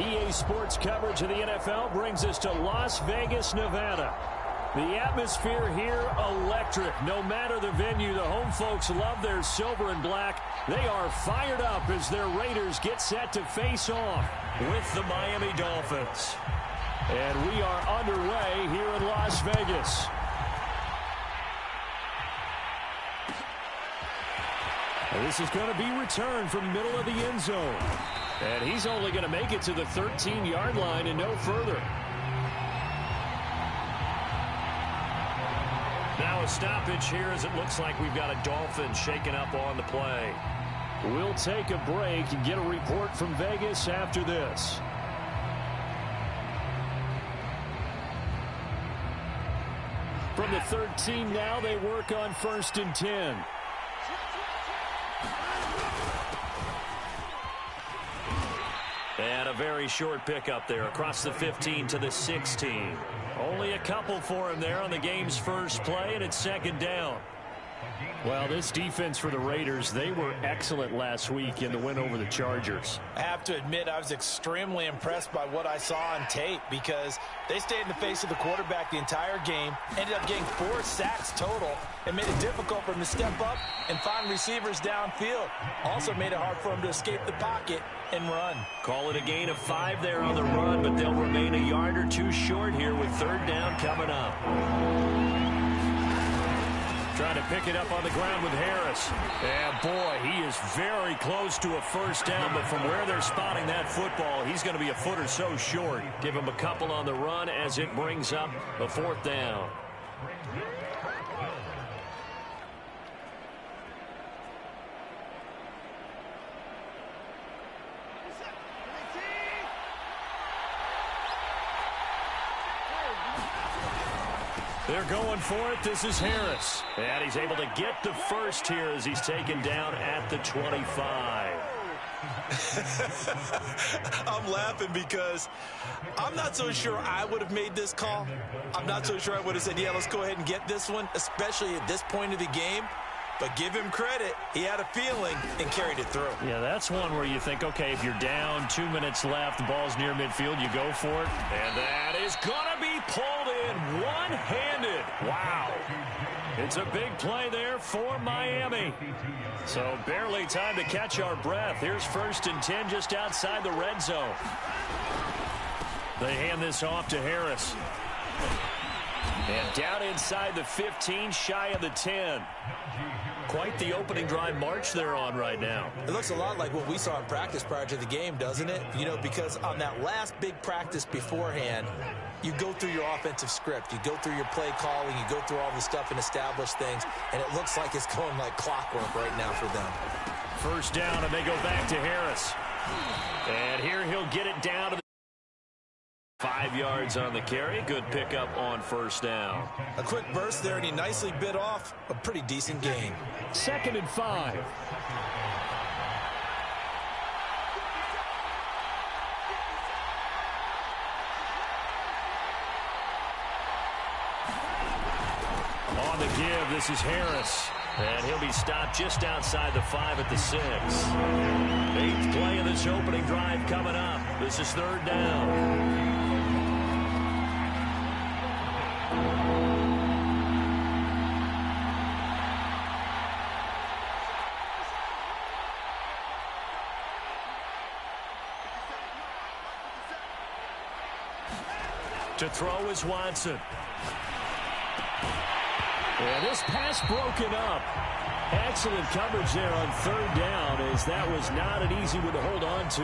EA Sports coverage of the NFL brings us to Las Vegas, Nevada. The atmosphere here, electric. No matter the venue, the home folks love their silver and black. They are fired up as their Raiders get set to face off with the Miami Dolphins. And we are underway here in Las Vegas. And this is going to be returned from the middle of the end zone. And he's only going to make it to the 13-yard line and no further. Now a stoppage here as it looks like we've got a Dolphin shaken up on the play. We'll take a break and get a report from Vegas after this. From the 13 now, they work on 1st and 10. And a very short pickup there across the 15 to the 16. Only a couple for him there on the game's first play, and it's 2nd down. Well, this defense for the Raiders, they were excellent last week in the win over the Chargers. I have to admit, I was extremely impressed by what I saw on tape because they stayed in the face of the quarterback the entire game, ended up getting 4 sacks total, and made it difficult for him to step up and find receivers downfield. Also made it hard for him to escape the pocket and run. Call it a gain of 5 there on the run, but they'll remain a yard or 2 short here with 3rd down coming up. Trying to pick it up on the ground with Harris. And, boy, he is very close to a 1st down, but from where they're spotting that football, he's going to be a foot or so short. Give him a couple on the run as it brings up a 4th down. They're going for it. This is Harris. And he's able to get the first here as he's taken down at the 25. I'm laughing because I'm not so sure I would have made this call. I'm not so sure I would have said, yeah, let's go ahead and get this one, especially at this point of the game. But give him credit. He had a feeling and carried it through. Yeah, that's one where you think, okay, if you're down, 2 minutes left, the ball's near midfield, you go for it. And that is going to be pulled in one-handed. Wow. It's a big play there for Miami. So barely time to catch our breath. Here's 1st and 10 just outside the red zone. They hand this off to Harris. And down inside the 15, shy of the 10. Quite the opening drive march they're on right now. It looks a lot like what we saw in practice prior to the game, doesn't it? You know, because on that last big practice beforehand, you go through your offensive script. You go through your play calling. You go through all the stuff and establish things. And it looks like it's going like clockwork right now for them. 1st down, and they go back to Harris. And here he'll get it down to the 5 yards on the carry. Good pickup on 1st down. A quick burst there, and he nicely bit off a pretty decent gain. 2nd and 5. On the give, this is Harris. And he'll be stopped just outside the 5 at the 6. 8th play of this opening drive coming up. This is 3rd down. To throw is Watson. And this pass broken up. Excellent coverage there on 3rd down, as that was not an easy one to hold on to.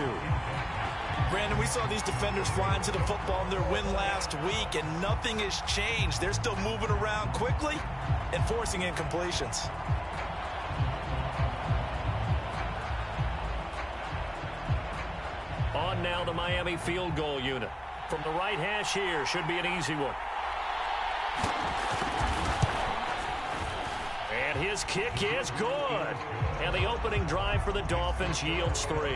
Brandon, we saw these defenders flying to the football in their win last week, and nothing has changed. They're still moving around quickly and forcing incompletions. On now the Miami field goal unit. From the right hash here, should be an easy one. And his kick is good. And the opening drive for the Dolphins yields 3.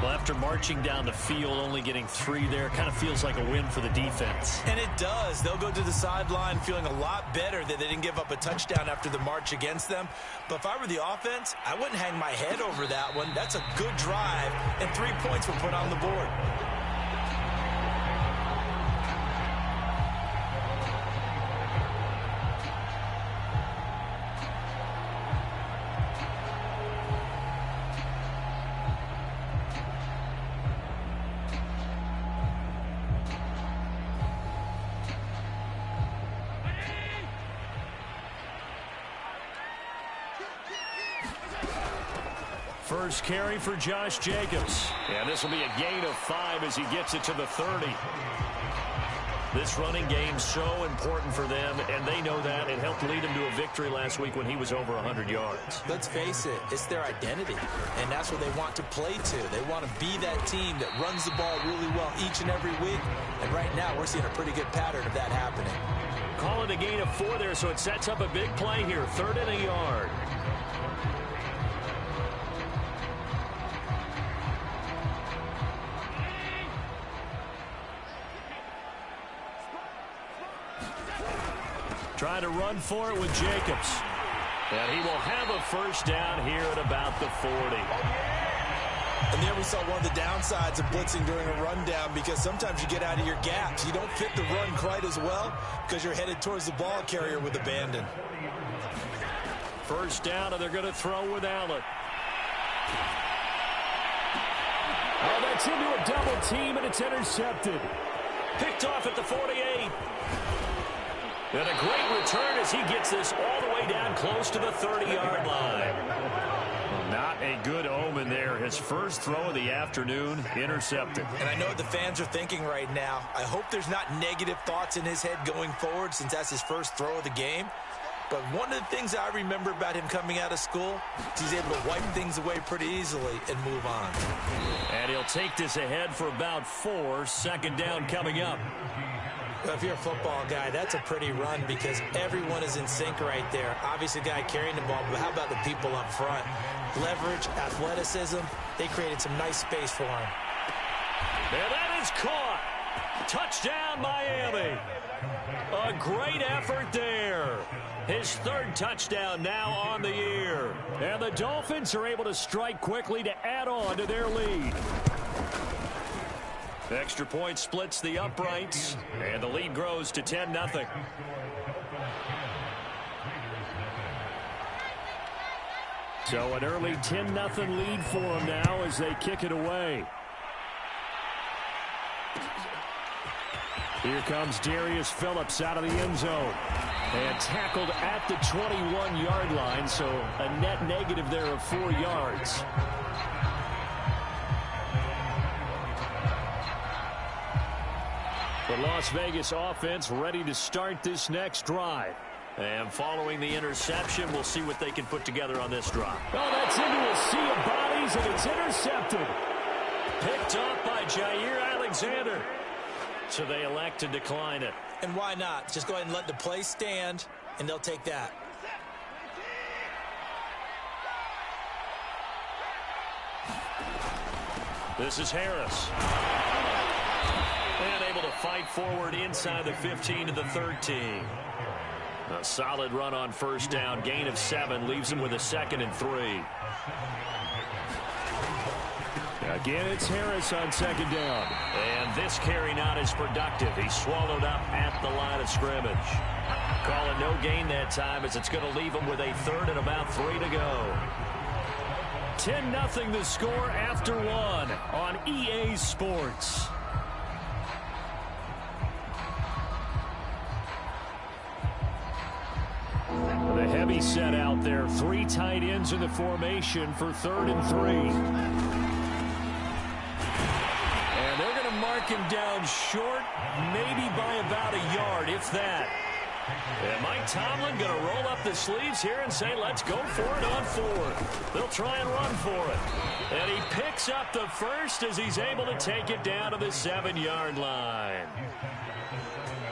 Well, after marching down the field, only getting 3 there, kind of feels like a win for the defense. And it does. They'll go to the sideline feeling a lot better that they didn't give up a touchdown after the march against them. But if I were the offense, I wouldn't hang my head over that one. That's a good drive, and 3 points were put on the board. First carry for Josh Jacobs. And this will be a gain of 5 as he gets it to the 30. This running game so important for them, and they know that. It helped lead them to a victory last week when he was over 100 yards. Let's face it, it's their identity, and that's what they want to play to. They want to be that team that runs the ball really well each and every week, and right now we're seeing a pretty good pattern of that happening. Call it a gain of 4 there, so it sets up a big play here, 3rd and a yard. Trying to run for it with Jacobs. And he will have a first down here at about the 40. And there we saw one of the downsides of blitzing during a rundown, because sometimes you get out of your gaps. You don't fit the run quite as well because you're headed towards the ball carrier with abandon. First down, and they're going to throw with Allen. Oh, that's into a double team, and it's intercepted. Picked off at the 48. And a great return as he gets this all the way down close to the 30-yard line. Well, not a good omen there. His first throw of the afternoon intercepted. And I know what the fans are thinking right now. I hope there's not negative thoughts in his head going forward, since that's his first throw of the game. But one of the things I remember about him coming out of school is he's able to wipe things away pretty easily and move on. And he'll take this ahead for about 4. Second down coming up. Well, if you're a football guy, that's a pretty run because everyone is in sync right there. Obviously, the guy carrying the ball, but how about the people up front? Leverage, athleticism, they created some nice space for him. And that is caught. Touchdown, Miami. A great effort there. His 3rd touchdown now on the year. And the Dolphins are able to strike quickly to add on to their lead. Extra point splits the uprights, and the lead grows to 10-0. So an early 10-0 lead for them now as they kick it away. Here comes Darius Phillips out of the end zone. And tackled at the 21-yard line, so a net negative there of 4 yards. The Las Vegas offense ready to start this next drive. And following the interception, we'll see what they can put together on this drive. Oh, that's into a sea of bodies, and it's intercepted. Picked up by Jair Alexander. So they elect to decline it. And why not? Just go ahead and let the play stand, and they'll take that. This is Harris. And able to fight forward inside the 15 to the 13. A solid run on first down. Gain of 7 leaves him with a 2nd and 3. Again, it's Harris on 2nd down. And this carry not as productive. He's swallowed up at the line of scrimmage. Call it no gain that time as it's going to leave him with a 3rd and about 3 to go. 10-0 the score after 1 on EA Sports. The heavy set out there. 3 tight ends in the formation for 3rd and 3. And they're going to mark him down short, maybe by about a yard, if that. And Mike Tomlin going to roll up the sleeves here and say, let's go for it on 4th. They'll try and run for it. And he picks up the first as he's able to take it down to the 7-yard line.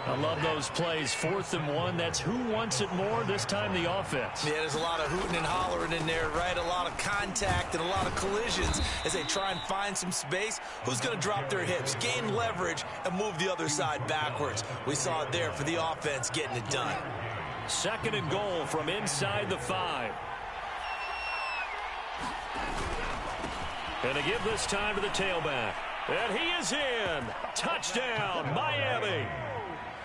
I love those plays. 4th and 1. That's who wants it more, this time the offense. Yeah, there's a lot of hooting and hollering in there, right? A lot of contact and a lot of collisions as they try and find some space. Who's going to drop their hips, gain leverage, and move the other side backwards? We saw it there for the offense getting it done. 2nd and goal from inside the 5. And a give this time to the tailback. And he is in. Touchdown, Miami.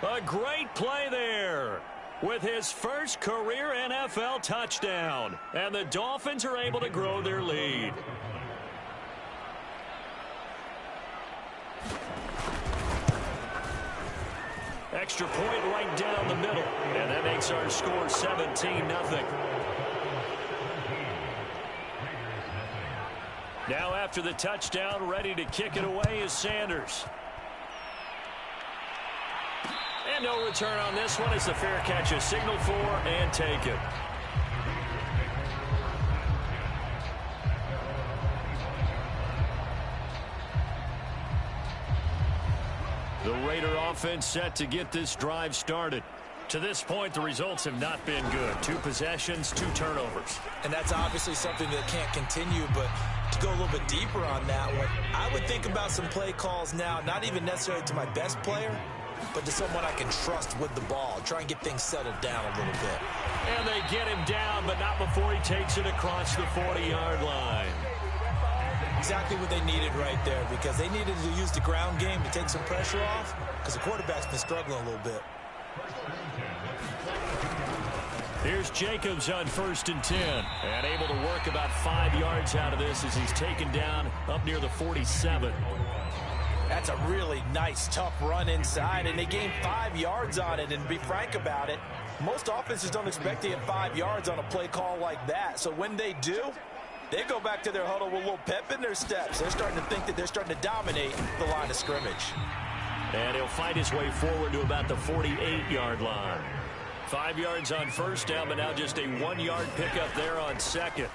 A great play there with his first career NFL touchdown. And the Dolphins are able to grow their lead. Extra point right down the middle. And that makes our score 17-0. Now after the touchdown, ready to kick it away is Sanders. And no return on this one. It's the fair catch is signaled for and taken. The Raider offense set to get this drive started. To this point, the results have not been good. 2 possessions, 2 turnovers. And that's obviously something that can't continue, but to go a little bit deeper on that one, I would think about some play calls now, not even necessarily to my best player, but to someone I can trust with the ball. Try and get things settled down a little bit. And they get him down, but not before he takes it across the 40-yard line. Exactly what they needed right there, because they needed to use the ground game to take some pressure off, because the quarterback's been struggling a little bit. Here's Jacobs on 1st and 10, and able to work about 5 yards out of this as he's taken down up near the 47. That's a really nice, tough run inside, and they gained 5 yards on it. And to be frank about it, most offenses don't expect to get 5 yards on a play call like that. So when they do, they go back to their huddle with a little pep in their steps. They're starting to think that they're starting to dominate the line of scrimmage. And he'll fight his way forward to about the 48-yard line. 5 yards on 1st down, but now just a 1-yard pickup there on 2nd.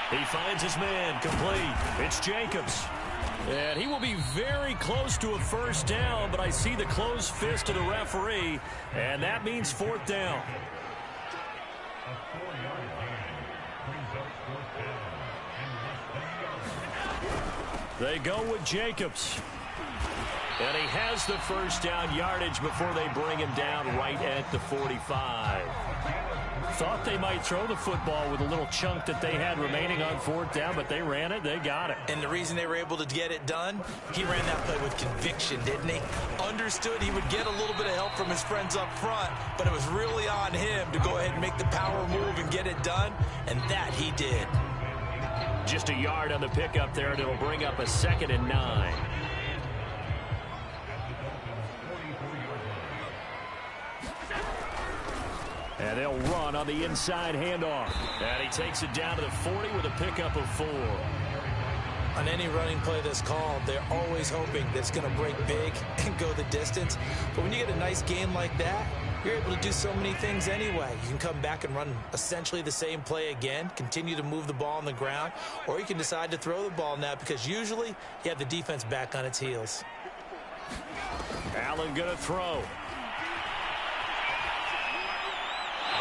He finds his man, complete. It's Jacobs. And he will be very close to a 1st down, but I see the closed fist of the referee, and that means 4th down. They go with Jacobs. And he has the 1st down yardage before they bring him down right at the 45. Thought they might throw the football with a little chunk that they had remaining on 4th down, but they ran it, they got it. And the reason they were able to get it done, he ran that play with conviction, didn't he? Understood he would get a little bit of help from his friends up front, but it was really on him to go ahead and make the power move and get it done, and that he did. Just a yard on the pickup there, and it'll bring up a 2nd and 9. And they'll run on the inside handoff. And he takes it down to the 40 with a pickup of 4. On any running play that's called, they're always hoping that it's going to break big and go the distance. But when you get a nice gain like that, you're able to do so many things anyway. You can come back and run essentially the same play again, continue to move the ball on the ground, or you can decide to throw the ball now because usually you have the defense back on its heels. Allen going to throw.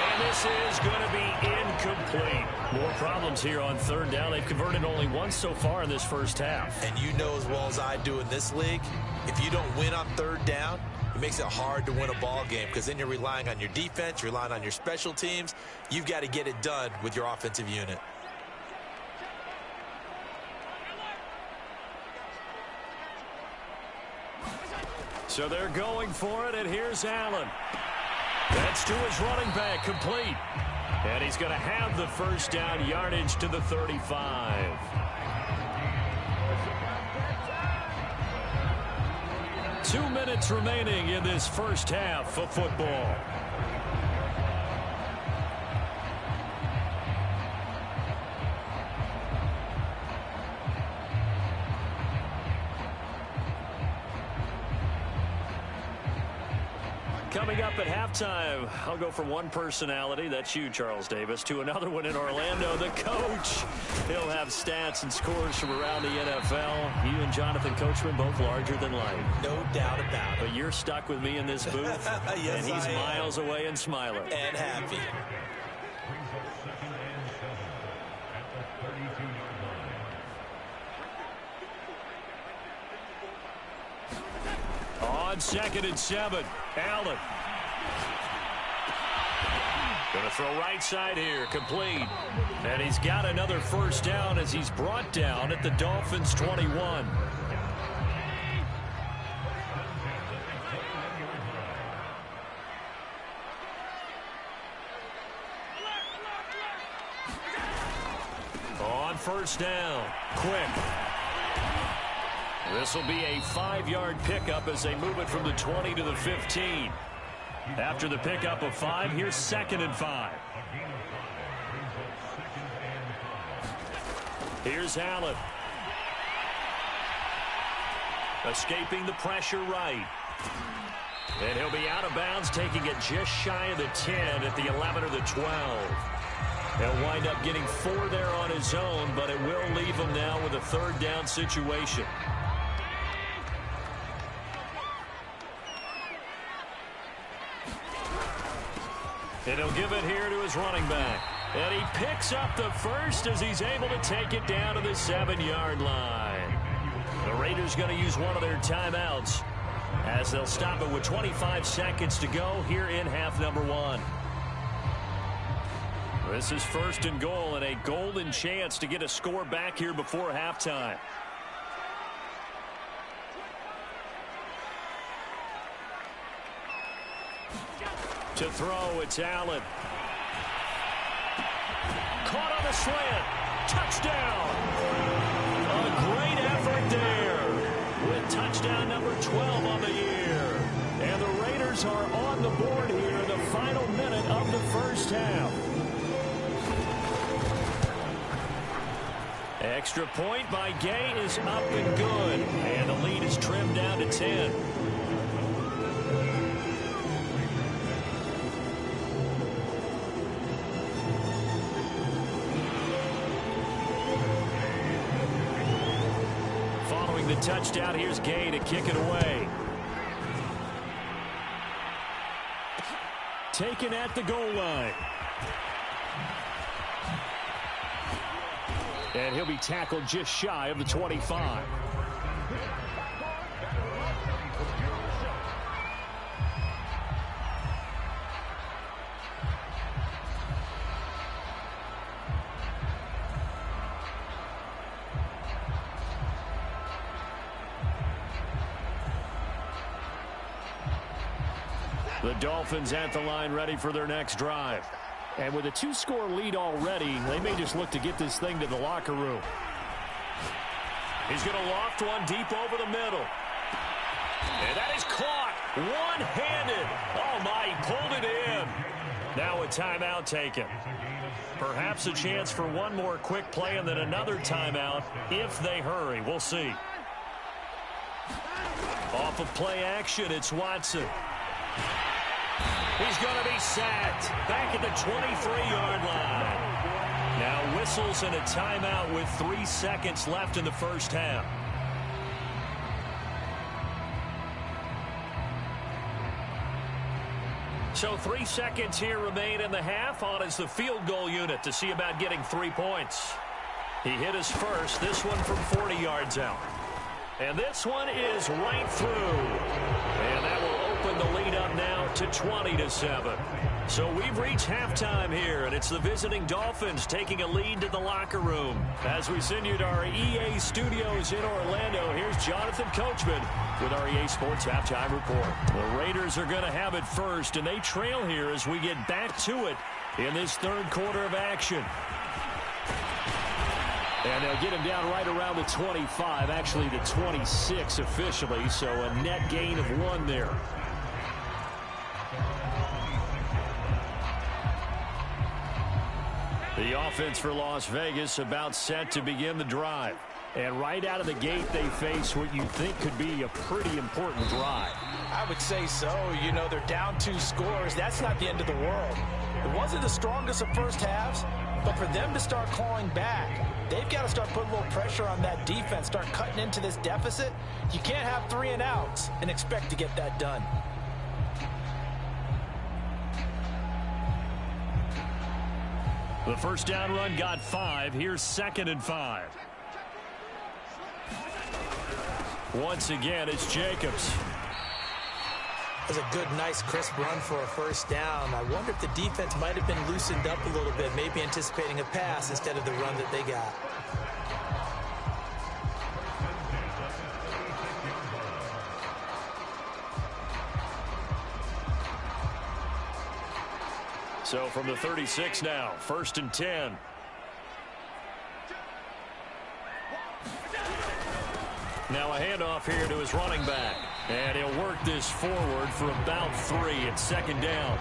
And this is going to be incomplete. More problems here on 3rd down. They've converted only once so far in this 1st half. And you know as well as I do in this league, if you don't win on 3rd down, it makes it hard to win a ball game because then you're relying on your defense, you're relying on your special teams. You've got to get it done with your offensive unit. So they're going for it, and here's Allen. That's to his running back, complete. And he's going to have the 1st down yardage to the 35. Two minutes remaining in this 1st half of football. Coming up at halftime, I'll go from one personality, that's you, Charles Davis, to another one in Orlando, the coach. He'll have stats and scores from around the NFL. You and Jonathan Coachman, both larger than life. No doubt about it. But you're stuck with me in this booth, yes, and he's miles away and smiling. And happy. On 2nd and 7, Allen. Going to throw right side here, complete. And he's got another 1st down as he's brought down at the Dolphins' 21. On 1st down, quick. This will be a 5-yard pickup as they move it from the 20 to the 15. After the pickup of 5, here's 2nd and 5. Here's Allen. Escaping the pressure right. And he'll be out of bounds, taking it just shy of the 10 at the 11 or the 12. He'll wind up getting 4 there on his own, but it will leave him now with a third down situation. And he'll give it here to his running back. And he picks up the first as he's able to take it down to the 7-yard line. The Raiders going to use one of their timeouts as they'll stop it with 25 seconds to go here in half number 1. This is 1st and goal and a golden chance to get a score back here before halftime. To throw, it's Allen. Caught on the slant. Touchdown. A great effort there with touchdown number 12 on the year. And the Raiders are on the board here in the final minute of the first half. Extra point by Gay is up and good. And the lead is trimmed down to 10. The touchdown. Here's Gay to kick it away. Taken at the goal line. And he'll be tackled just shy of the 25. The Dolphins at the line ready for their next drive. And with a 2-score lead already, they may just look to get this thing to the locker room. He's going to loft one deep over the middle. And that is caught one-handed. Oh, my, he pulled it in. Now a timeout taken. Perhaps a chance for one more quick play and then another timeout if they hurry. We'll see. Off of play action, it's Watson. He's going to be sacked back at the 23-yard line. Now whistles and a timeout with 3 seconds left in the first half. So 3 seconds here remain in the half. On is the field goal unit to see about getting 3 points. He hit his first, this one from 40 yards out. And this one is right through. And that will open the lead up now to 20-7. So we've reached halftime here, and it's the visiting Dolphins taking a lead to the locker room. As we send you to our EA studios in Orlando, here's Jonathan Coachman with our EA Sports Halftime Report. The Raiders are going to have it first, and they trail here as we get back to it in this third quarter of action. And they'll get him down right around the 25, actually the 26 officially, so a net gain of 1 there. The offense for Las Vegas about set to begin the drive. And right out of the gate, they face what you think could be a pretty important drive. I would say so. You know, they're down 2 scores. That's not the end of the world. It wasn't the strongest of first halves, but for them to start clawing back, they've got to start putting a little pressure on that defense, start cutting into this deficit. You can't have 3 and outs and expect to get that done. The first down run got 5. Here's 2nd and 5. Once again, it's Jacobs. That's a good, nice, crisp run for a first down. I wonder if the defense might have been loosened up a little bit, maybe anticipating a pass instead of the run that they got. So from the 36 now, 1st and 10. Now a handoff here to his running back. And he'll work this forward for about 3 at 2nd down.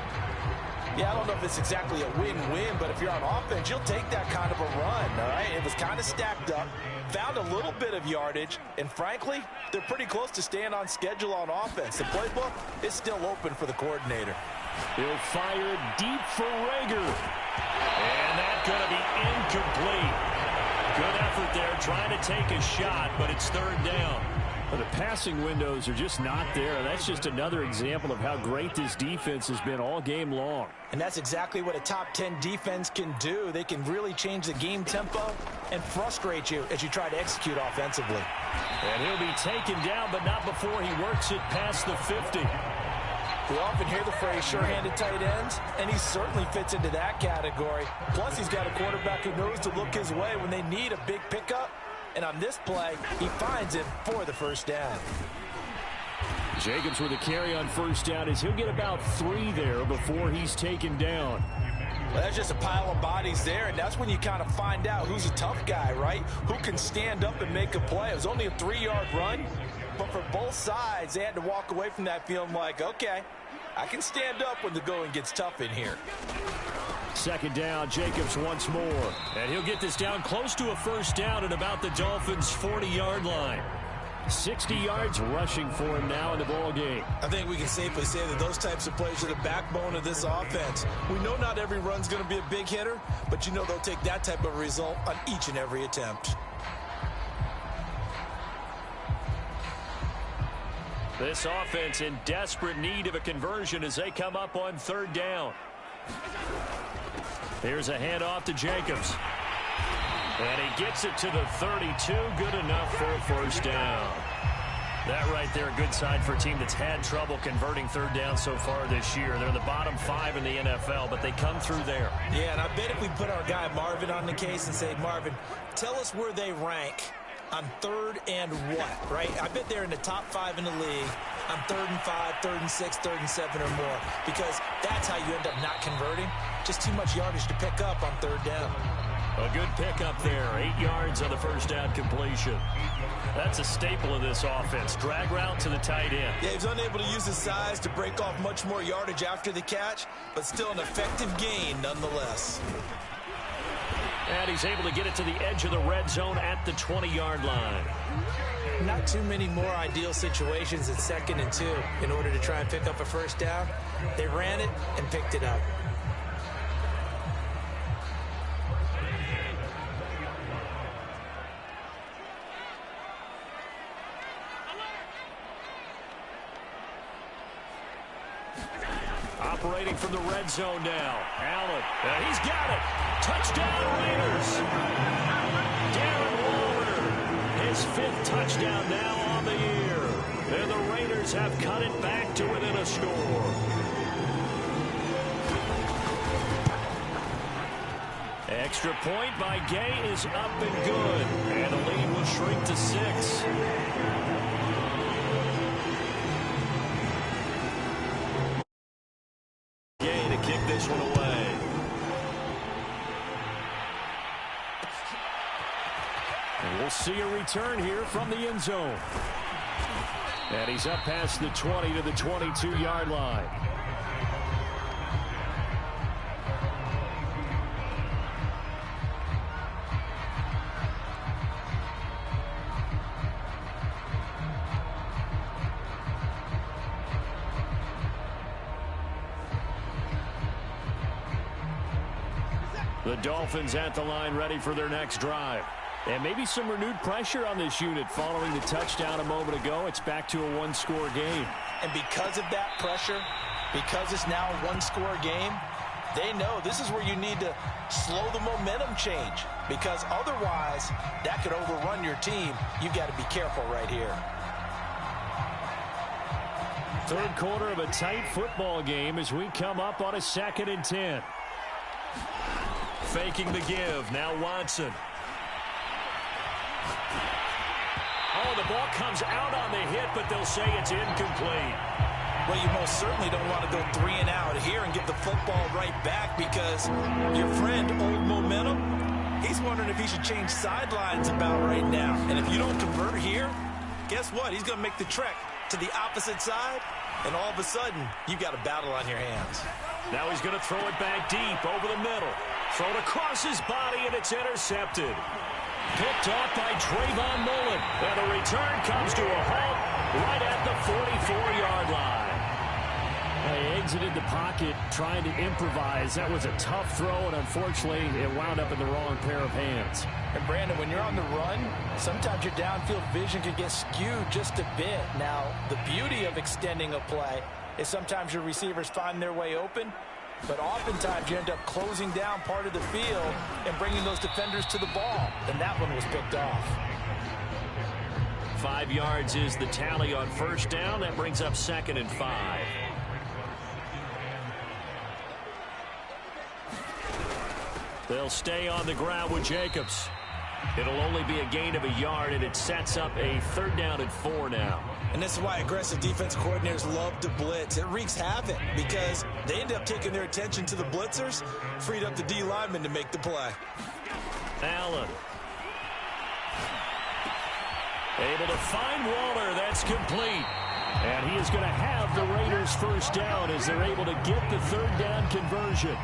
Yeah, I don't know if it's exactly a win-win, but if you're on offense, you'll take that kind of a run, all right? If was kind of stacked up, found a little bit of yardage, and frankly, they're pretty close to staying on schedule on offense. The playbook is still open for the coordinator. He'll fire deep for Rager. And that's going to be incomplete. Good effort there trying to take a shot, but it's third down. Well, the passing windows are just not there. That's just another example of how great this defense has been all game long. And that's exactly what a top 10 defense can do. They can really change the game tempo and frustrate you as you try to execute offensively. And he'll be taken down, but not before he works it past the 50. We often hear the phrase sure-handed tight ends, and he certainly fits into that category. Plus, he's got a quarterback who knows to look his way when they need a big pickup. And on this play, he finds it for the first down. Jacobs with a carry on first down as he'll get about 3 there before he's taken down. Well, that's just a pile of bodies there, and that's when you kind of find out who's a tough guy, right? Who can stand up and make a play. It was only a 3-yard run, but for both sides, they had to walk away from that feeling like, okay, I can stand up when the going gets tough in here. Second down, Jacobs once more. And he'll get this down close to a first down at about the Dolphins' 40-yard line. 60 yards rushing for him now in the ball game. I think we can safely say that those types of plays are the backbone of this offense. We know not every run's going to be a big hitter, but you know they'll take that type of result on each and every attempt. This offense in desperate need of a conversion as they come up on third down. Here's a handoff to Jacobs. And he gets it to the 32. Good enough for a first down. That right there, a good sign for a team that's had trouble converting third down so far this year. They're in the bottom 5 in the NFL, but they come through there. Yeah, and I bet if we put our guy Marvin on the case and say, Marvin, tell us where they rank on third and what, right? I bet they're in the top 5 in the league on 3rd and 5, 3rd and 6, 3rd and 7 or more, because that's how you end up not converting. Just too much yardage to pick up on third down. A good pickup there. 8 yards on the first down completion. That's a staple of this offense. Drag route to the tight end. Yeah, he's unable to use his size to break off much more yardage after the catch, but still an effective gain nonetheless. And he's able to get it to the edge of the red zone at the 20-yard line. Not too many more ideal situations at 2nd and 2 in order to try and pick up a first down. They ran it and picked it up. Operating from the red zone now. Allen, and he's got it. Touchdown Raiders. Darren Waller, his 5th touchdown now on the year. And the Raiders have cut it back to within a score. Extra point by Gay is up and good. And the lead will shrink to 6. Kick this one away. And we'll see a return here from the end zone. And he's up past the 20 to the 22-yard line. The Dolphins at the line ready for their next drive. And maybe some renewed pressure on this unit following the touchdown a moment ago. It's back to a 1-score game. And because of that pressure, because it's now a 1-score game, they know this is where you need to slow the momentum change, because otherwise that could overrun your team. You've got to be careful right here. Third quarter of a tight football game as we come up on a 2nd and 10. Faking the give. Now Watson. Oh, the ball comes out on the hit, but they'll say it's incomplete. Well, you most certainly don't want to go 3 and out here and get the football right back, because your friend, Old Momentum, he's wondering if he should change sidelines about right now. And if you don't convert here, guess what? He's going to make the trek to the opposite side, and all of a sudden, you've got a battle on your hands. Now he's going to throw it back deep over the middle. Thrown across his body, and it's intercepted. Picked off by Trayvon Mullen. And the return comes to a halt right at the 44-yard line. They exited the pocket trying to improvise. That was a tough throw, and unfortunately, it wound up in the wrong pair of hands. And Brandon, when you're on the run, sometimes your downfield vision can get skewed just a bit. Now, the beauty of extending a play is sometimes your receivers find their way open, but oftentimes you end up closing down part of the field and bringing those defenders to the ball. And that one was picked off. 5 yards is the tally on first down. That brings up 2nd and 5. They'll stay on the ground with Jacobs. It'll only be a gain of a yard, and it sets up a 3rd down and 4 now. And this is why aggressive defense coordinators love to blitz. It wreaks havoc because they end up taking their attention to the blitzers, freed up the D lineman to make the play. Allen. Able to find Waller. That's complete. And he is going to have the Raiders first down as they're able to get the 3rd down conversion.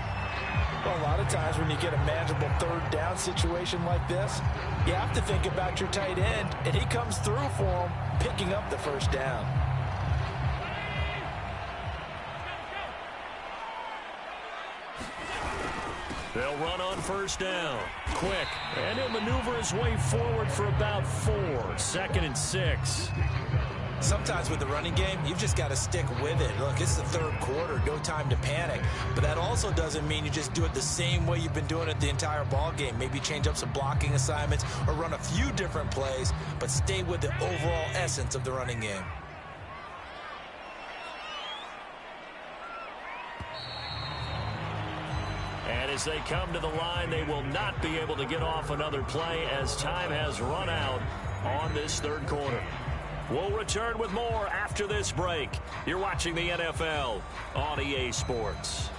Well, a lot of times when you get a manageable 3rd down situation like this, you have to think about your tight end, and he comes through for him, picking up the first down. They'll run on first down. Quick. And he'll maneuver his way forward for about 4. 2nd and 6. Sometimes with the running game, you've just got to stick with it. Look, it's the 3rd quarter, no time to panic. But that also doesn't mean you just do it the same way you've been doing it the entire ball game. Maybe change up some blocking assignments or run a few different plays, but stay with the overall essence of the running game. And as they come to the line, they will not be able to get off another play as time has run out on this 3rd quarter. We'll return with more after this break. You're watching the NFL on EA Sports.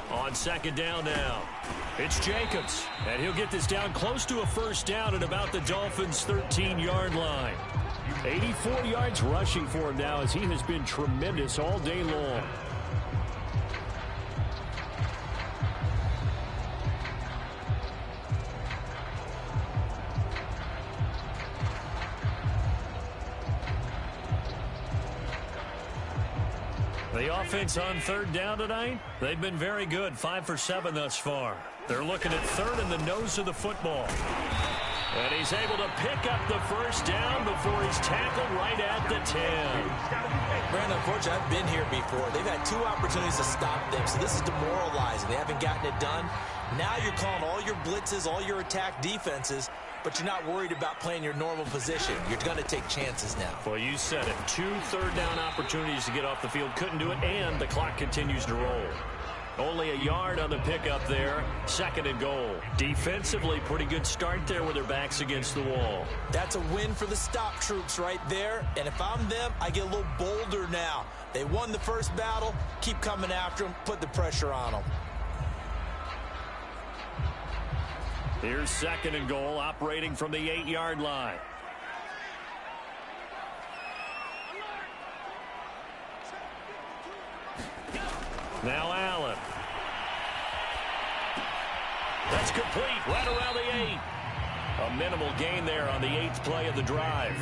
On 2nd down now, it's Jacobs, and he'll get this down close to a first down at about the Dolphins' 13-yard line. 84 yards rushing for him now as he has been tremendous all day long. The offense on 3rd down tonight, they've been very good, 5 for 7 thus far. They're looking at 3rd in the nose of the football. And he's able to pick up the first down before he's tackled right at the 10. Brandon, unfortunately, I've been here before. They've had 2 opportunities to stop them, so this is demoralizing. They haven't gotten it done. Now you're calling all your blitzes, all your attack defenses, but you're not worried about playing your normal position. You're going to take chances now. Well, you said it. 2 3rd down opportunities to get off the field. Couldn't do it, and the clock continues to roll. Only a yard on the pickup there. 2nd and goal. Defensively, pretty good start there with their backs against the wall. That's a win for the stop troops right there. And if I'm them, I get a little bolder now. They won the first battle. Keep coming after them. Put the pressure on them. Here's 2nd and goal, operating from the 8-yard line. Now Allen. That's complete, right around the 8. A minimal gain there on the 8th play of the drive.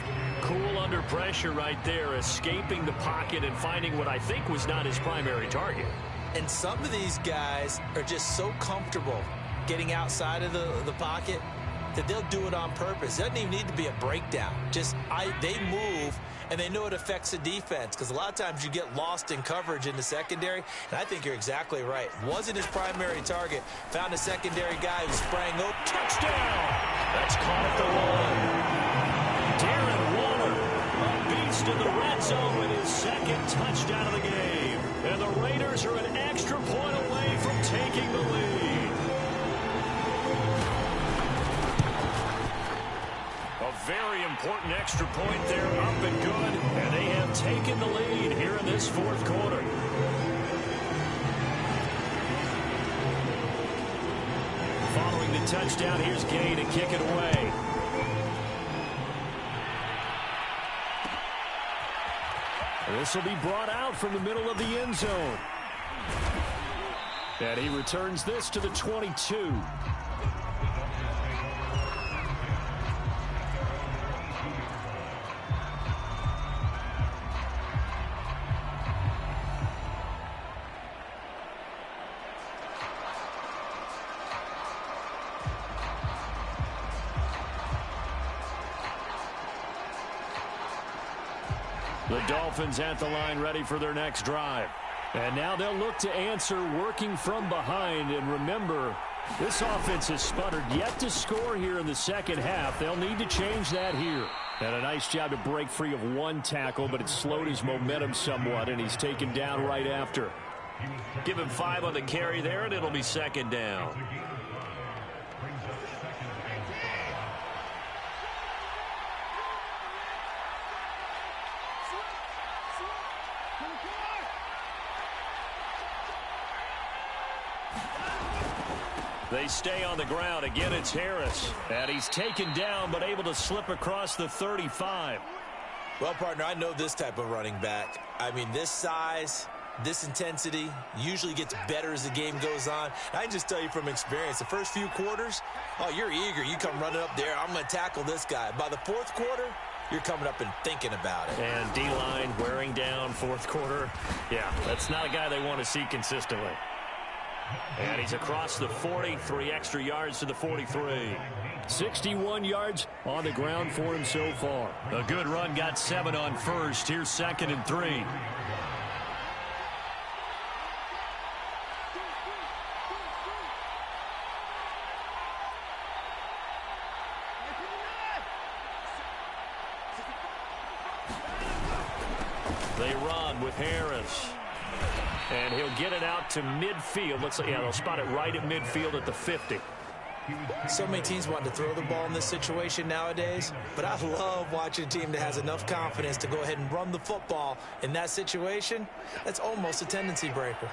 Cool under pressure right there, escaping the pocket and finding what I think was not his primary target. And some of these guys are just so comfortable getting outside of the pocket that they'll do it on purpose. It doesn't even need to be a breakdown. They move, and they know it affects the defense because a lot of times you get lost in coverage in the secondary, and I think you're exactly right. Wasn't his primary target. Found a secondary guy who sprang open. Touchdown! That's caught at the 1. Darren Waller, a lost in the red zone with his second touchdown of the game. And the Raiders are an extra point away from taking the lead. A very important extra point there, up and good. And they have taken the lead here in this fourth quarter. Following the touchdown, here's Gay to kick it away. This will be brought out from the middle of the end zone. And he returns this to the 22. The Dolphins at the line ready for their next drive. And now they'll look to answer working from behind. And remember, this offense has sputtered yet to score here in the second half. They'll need to change that here. And a nice job to break free of one tackle, but it slowed his momentum somewhat, and he's taken down right after. Give him 5 on the carry there, and it'll be second down. They stay on the ground. Again, it's Harris. And he's taken down, but able to slip across the 35. Well, partner, I know this type of running back. I mean, this size, this intensity usually gets better as the game goes on. I can just tell you from experience, the first few quarters, oh, you're eager. You come running up there. I'm going to tackle this guy. By the fourth quarter, you're coming up and thinking about it. And D-line wearing down fourth quarter. Yeah, that's not a guy they want to see consistently. And he's across the 40, 3 extra yards to the 43. 61 yards on the ground for him so far. A good run, got 7 on first. Here's 2nd and 3. They run with Harris. And he'll get it out to midfield. Looks like, yeah, they'll spot it right at midfield at the 50. So many teams want to throw the ball in this situation nowadays, but I love watching a team that has enough confidence to go ahead and run the football in that situation. That's almost a tendency breaker.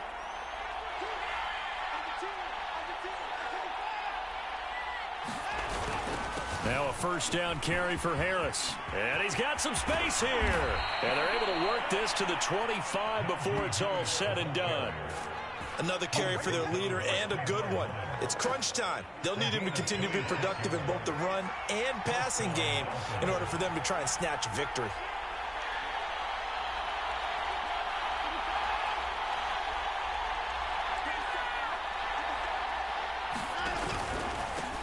Now a first down carry for Harris. And he's got some space here. And they're able to work this to the 25 before it's all said and done. Another carry for their leader, and a good one. It's crunch time. They'll need him to continue to be productive in both the run and passing game in order for them to try and snatch a victory.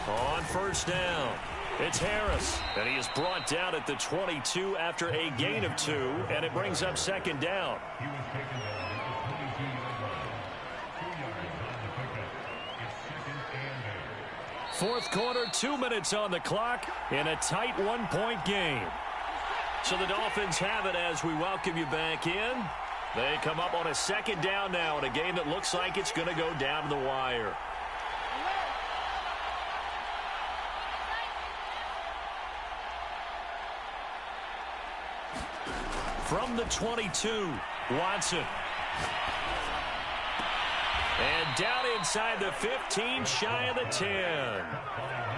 On first down, it's Harris. And he is brought down at the 22 after a gain of 2, and it brings up second down. Fourth quarter, 2 minutes on the clock in a tight 1-point game. So the Dolphins have it as we welcome you back in. They come up on a second down now in a game that looks like it's going to go down to the wire. From the 22, Watson. And down inside the 15, shy of the 10.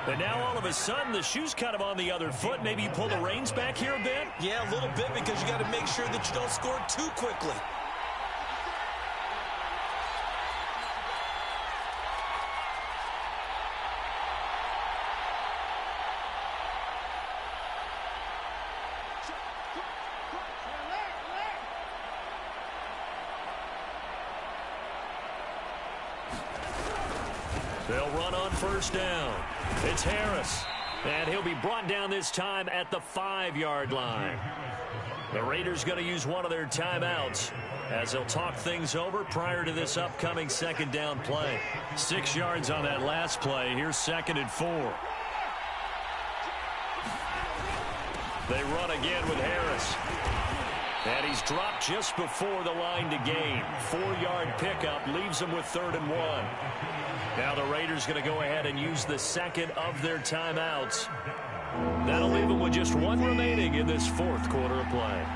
And now all of a sudden, the shoe's kind of on the other foot. Maybe you pull the reins back here a bit? Yeah, a little bit, because you got to make sure that you don't score too quickly. They'll run on first down. It's Harris. And he'll be brought down this time at the 5-yard line. The Raiders going to use one of their timeouts as they'll talk things over prior to this upcoming second down play. 6 yards on that last play. Here's 2nd and 4. They run again with Harris. And he's dropped just before the line to gain. 4-yard pickup leaves him with 3rd and 1. Now the Raiders going to go ahead and use the second of their timeouts. That'll leave them with just 1 remaining in this 4th quarter of play.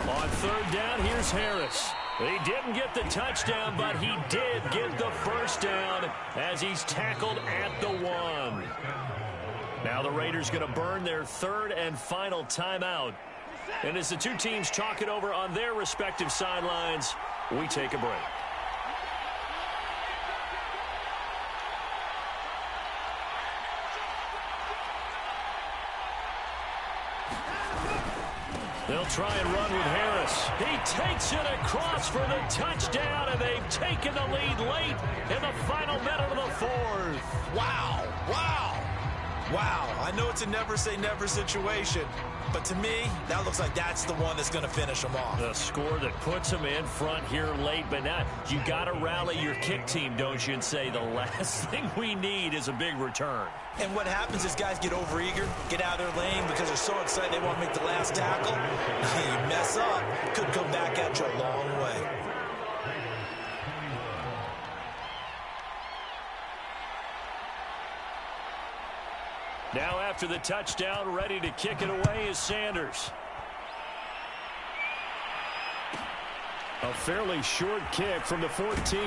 On 3rd down, here's Harris. He didn't get the touchdown, but he did get the first down as he's tackled at the 1. Now the Raiders going to burn their 3rd and final timeout. And as the two teams talk it over on their respective sidelines, we take a break. They'll try and run with Harris. He takes it across for the touchdown, and they've taken the lead late in the final minute of the 4th. Wow, wow, wow. I know it's a never-say-never situation, but to me, that looks like that's the one that's going to finish them off. The score that puts them in front here late, but now you got to rally your kick team, don't you, and say the last thing we need is a big return. And what happens is guys get overeager, get out of their lane because they're so excited they want to make the last tackle. You mess up, could come back at you a long way. Now after the touchdown, ready to kick it away is Sanders. A fairly short kick from the 14.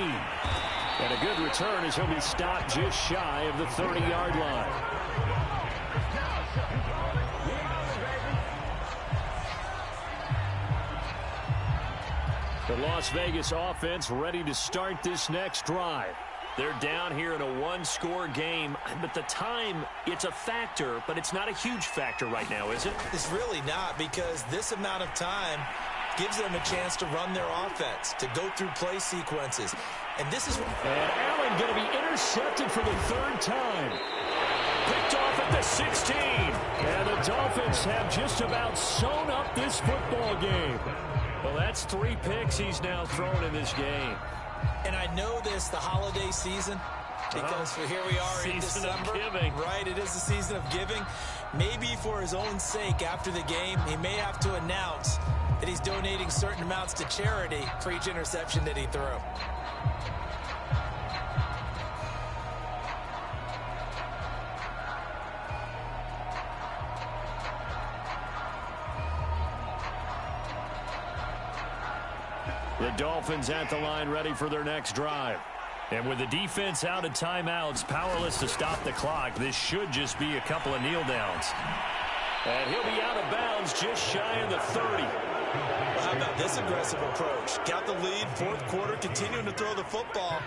And a good return as he'll be stopped just shy of the 30-yard line. The Las Vegas offense ready to start this next drive. They're down here in a 1-score game, but the time, it's a factor, but it's not a huge factor right now, is it? It's really not, because this amount of time gives them a chance to run their offense, to go through play sequences. And this is... And Allen going to be intercepted for the 3rd time. Picked off at the 16. And the Dolphins have just about sewn up this football game. Well, that's 3 picks he's now thrown in this game. And I know this, the holiday season, because here we are in December. Right, it is the season of giving. Maybe for his own sake, after the game, he may have to announce that he's donating certain amounts to charity for each interception that he threw. The Dolphins at the line ready for their next drive. And with the defense out of timeouts, powerless to stop the clock, this should just be a couple of kneel downs. And he'll be out of bounds just shy of the 30. Well, how about this aggressive approach? Got the lead, 4th quarter, continuing to throw the football.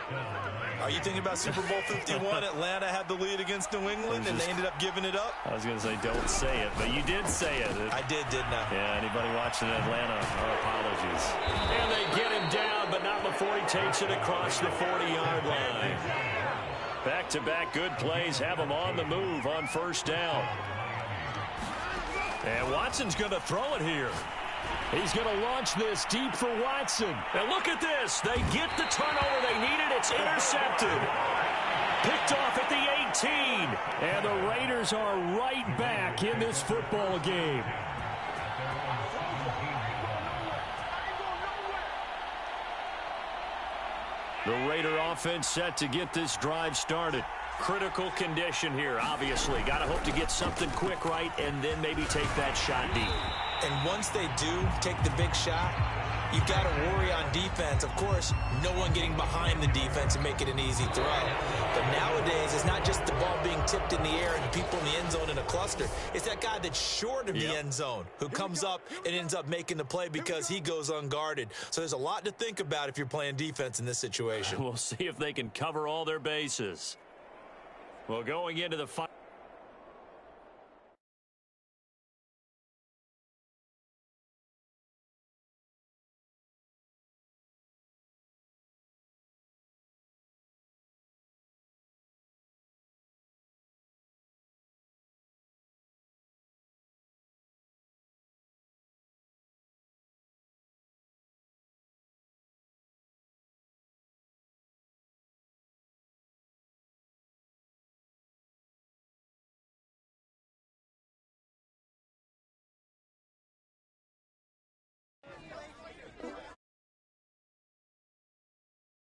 Are you thinking about Super Bowl 51? Atlanta had the lead against New England, and they ended up giving it up? I was going to say, don't say it, but you did say it. I did, didn't I? Yeah, anybody watching Atlanta, our apologies. And they get him down, but not before he takes it across the 40-yard line. Back-to-back good plays have him on the move on 1st down. And Watson's going to throw it here. He's going to launch this deep for Watson. And look at this. They get the turnover they needed. It's intercepted. Picked off at the 18. And the Raiders are right back in this football game. The Raider offense set to get this drive started. Critical condition here, obviously. Got to hope to get something quick right and then maybe take that shot deep. And once they do take the big shot, you've got to worry on defense. Of course, no one getting behind the defense and make it an easy throw. But nowadays, it's not just the ball being tipped in the air and people in the end zone in a cluster. It's that guy that's short of the end zone who comes up and ends up making the play because he goes unguarded. So there's a lot to think about if you're playing defense in this situation. We'll see if they can cover all their bases. Well, going into the final.